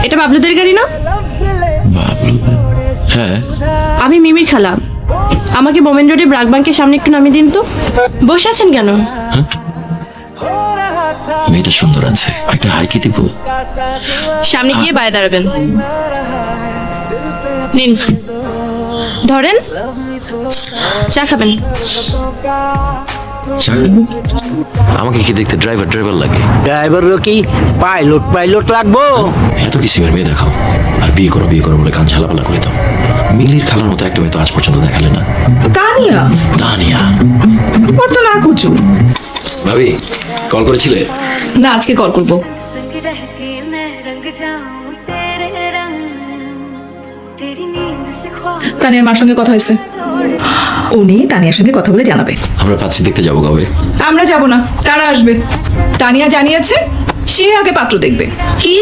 এটা বাবলুদের গাড়ি না? বাবলু? হ্যাঁ। আমি মিমির খালা। আমাকে মোমেন রোডে ব্রাক ব্যাংকের সামনে একটু নামিয়ে দিন তো। বসে আছেন কেন? মেয়েটা সুন্দর আছে, একটা হাইকি দিব। সামনে গিয়ে বায়ে দাঁড়াবেন। নিন ধরেন, চা খাবেন? আমাকে কি দেখতে ড্রাইভার ড্রাইভার লাগে? ড্রাইভারও কি পাইলট লাগবো? এত কিসিমের মেয়ে দেখাও, আর বিয়ে করো বলে কান ঝালাপালা করে দাও। মিলির খালার মতো একটা মেয়ে তো আজ পর্যন্ত দেখালে না। তানিয়া তানিয়া ওর তো না কুচু। ভাবি কল করেছিলে? না, আজকে কল করবো। संग रह के मैं रंग जाऊं तेरे रंग तेरी नींद से ख्वाब তানিয়ার মার সঙ্গে কথা হয়েছে, উনি তানিয়ার সঙ্গে কথা বলে জানাবে। আমরা পাচ্ছি দেখতে যাবো কবে? আমরা যাব না, তারা আসবে। তানিয়া জানিয়েছে সে আগে পাত্র দেখবে। কি